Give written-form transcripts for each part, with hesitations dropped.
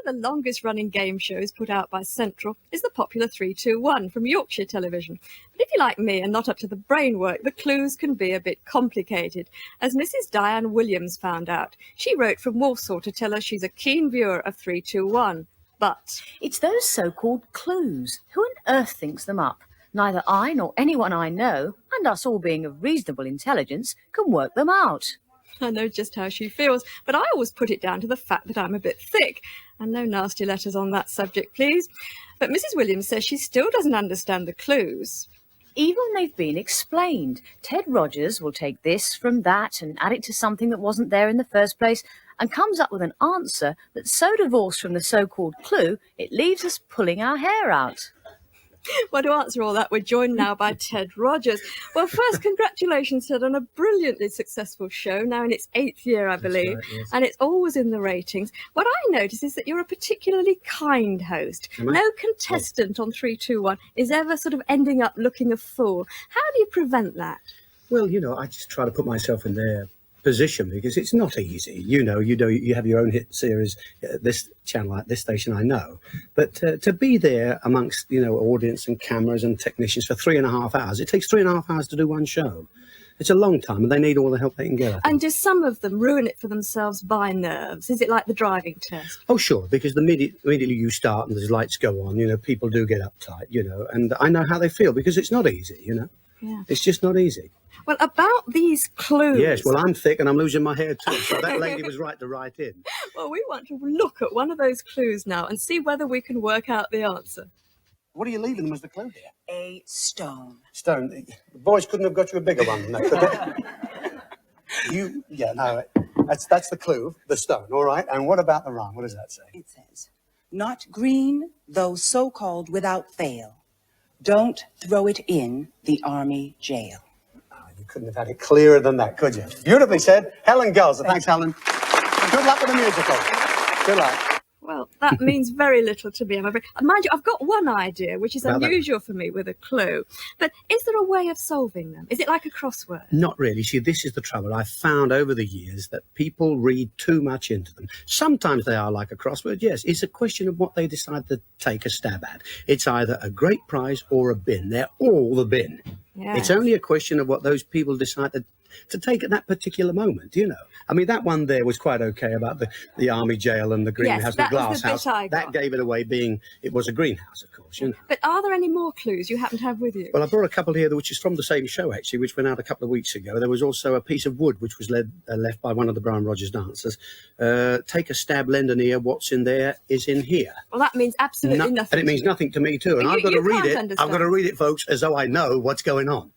the longest-running game shows put out by Central is the popular 3-2-1 from Yorkshire television. But if you're like me and not up to the brain work, the clues can be a bit complicated, as Mrs. Diane Williams found out. She wrote from Walsall to tell us she's a keen viewer of 3-2-1. But it's those so-called clues. Who on earth thinks them up? Neither I nor anyone I know, and us all being of reasonable intelligence, can work them out. I know just how she feels, but I always put it down to the fact that I'm a bit thick. And no nasty letters on that subject, please. But Mrs. Williams says she still doesn't understand the clues. Even when they've been explained. Ted Rogers will take this from that and add it to something that wasn't there in the first place and comes up with an answer that's so divorced from the so-called clue, it leaves us pulling our hair out. Well, to answer all that, we're joined now by Ted Rogers. Well, first, congratulations, Ted, on a brilliantly successful show, now in its 8th year, I believe, right, yes. and it's always in the ratings. What I notice is that you're a particularly kind host. No contestant on 3-2-1 is ever sort of ending up looking a fool. How do you prevent that? Well, I just try to put myself in their position because it's not easy. You have your own hit series at this channel, at this station, I know. But to be there amongst, audience and cameras and technicians for 3.5 hours, it takes 3.5 hours to do one show. It's a long time and they need all the help they can get. And do some of them ruin it for themselves by nerves? Is it like the driving test? Oh, sure, because immediately you start and the lights go on, people do get uptight, and I know how they feel because it's not easy, Yeah. It's just not easy. Well, about these clues... Yes, well, I'm thick and I'm losing my hair too, so that lady was right to write in. Well, we want to look at one of those clues now and see whether we can work out the answer. What are you leaving them as the clue here? A stone. Stone. The boys couldn't have got you a bigger one than that, could they? That's the clue, the stone, all right? And what about the rhyme? What does that say? It says, not green, though so-called without fail. Don't throw it in the army jail. You couldn't have had it clearer than that, could you? Beautifully said. Helen Gulls. Thanks, Helen. Good luck with the musical. Good luck. Well, that means very little to me, I'm afraid. Mind you, I've got one idea, which is unusual for me with a clue. But is there a way of solving them? Is it like a crossword? Not really. See, this is the trouble. I've found over the years that people read too much into them. Sometimes they are like a crossword, yes. It's a question of what they decide to take a stab at. It's either a great prize or a bin. They're all the bin. Yes. It's only a question of what those people decide to take at that particular moment, I mean, that one there was quite okay about the army jail and the greenhouse, the glass house. That gave it away being, it was a greenhouse, of course, But are there any more clues you happen to have with you? Well, I brought a couple here, which is from the same show, actually, which went out a couple of weeks ago. There was also a piece of wood, which was left by one of the Brian Rogers dancers. Take a stab, lend an ear, what's in there is in here. Well, that means absolutely nothing. And it means nothing to me, too. And I've got to read it. I've got to read it, folks, as though I know what's going on.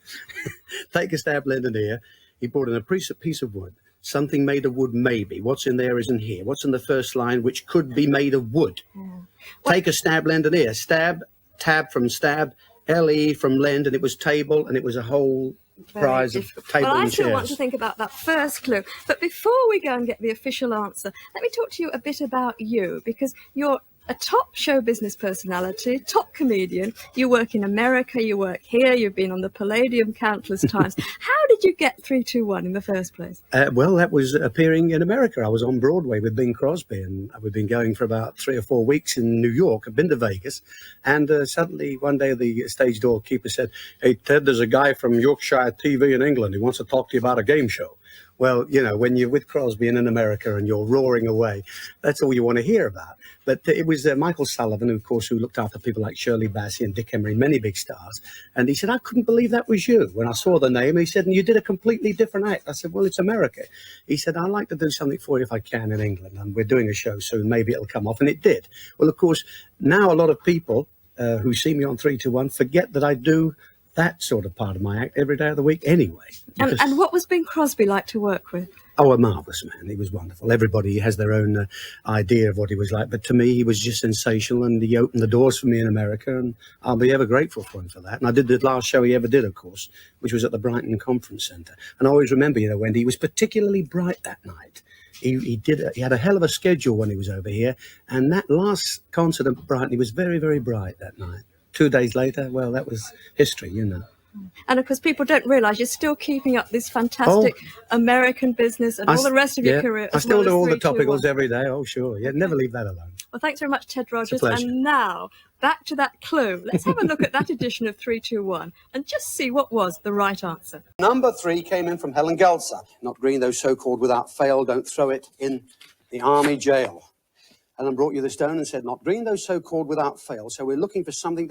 Take a stab, lend an ear. He brought in a piece of wood. Something made of wood, maybe. What's in there isn't here. What's in the first line, which could be made of wood? Yeah. Take a stab, lend an ear. Stab, tab from stab, L-E from lend, and it was table, and it was a whole prize of table and chairs. Well, I still want to think about that first clue. But before we go and get the official answer, let me talk to you a bit about you, because you're a top show business personality, top comedian. You work in America, you work here, you've been on the Palladium countless times. How did you get 3-2-1 in the first place? Well, that was appearing in America. I was on Broadway with Bing Crosby, and we've been going for about 3 or 4 weeks in New York. I've been to Vegas, and suddenly one day the stage doorkeeper said, "Hey, Ted, there's a guy from Yorkshire TV in England. He wants to talk to you about a game show." Well, when you're with Crosby and in America and you're roaring away, that's all you want to hear about. But it was Michael Sullivan, of course, who looked after people like Shirley Bassey and Dick Emery, many big stars. And he said, I couldn't believe that was you. When I saw the name, he said, and you did a completely different act. I said, well, it's America. He said, I'd like to do something for you if I can in England. And we're doing a show soon. Maybe it'll come off. And it did. Well, of course, now a lot of people who see me on 3-2-1 forget that I do that sort of part of my act every day of the week anyway. And what was Bing Crosby like to work with? Oh, a marvellous man. He was wonderful. Everybody has their own idea of what he was like. But to me, he was just sensational, and he opened the doors for me in America, and I'll be ever grateful for him for that. And I did the last show he ever did, of course, which was at the Brighton Conference Centre. And I always remember, Wendy, he was particularly bright that night. He had a hell of a schedule when he was over here. And that last concert at Brighton, he was very, very bright that night. 2 days later, well, that was history, And of course, people don't realise you're still keeping up this fantastic American business and all the rest of your career. I still do all the 3, 2, 1. topicals every day. Oh, sure. Yeah, never leave that alone. Well, thanks very much, Ted Rogers. pleasure. And now, back to that clue. Let's have a look at that edition of 321 and just see what was the right answer. Number 3 came in from Helen Gelser. Not green, those so-called without fail, don't throw it in the army jail. Helen brought you the stone and said, not green, those so-called without fail. So we're looking for something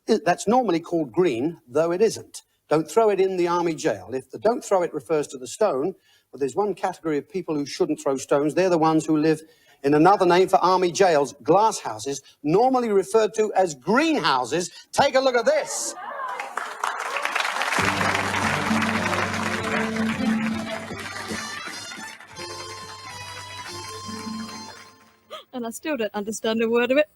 that's normally called green, though it isn't. Don't throw it in the army jail. If the don't throw it refers to the stone, well, there's one category of people who shouldn't throw stones. They're the ones who live in another name for army jails, glass houses, normally referred to as greenhouses. Take a look at this. And I still don't understand a word of it.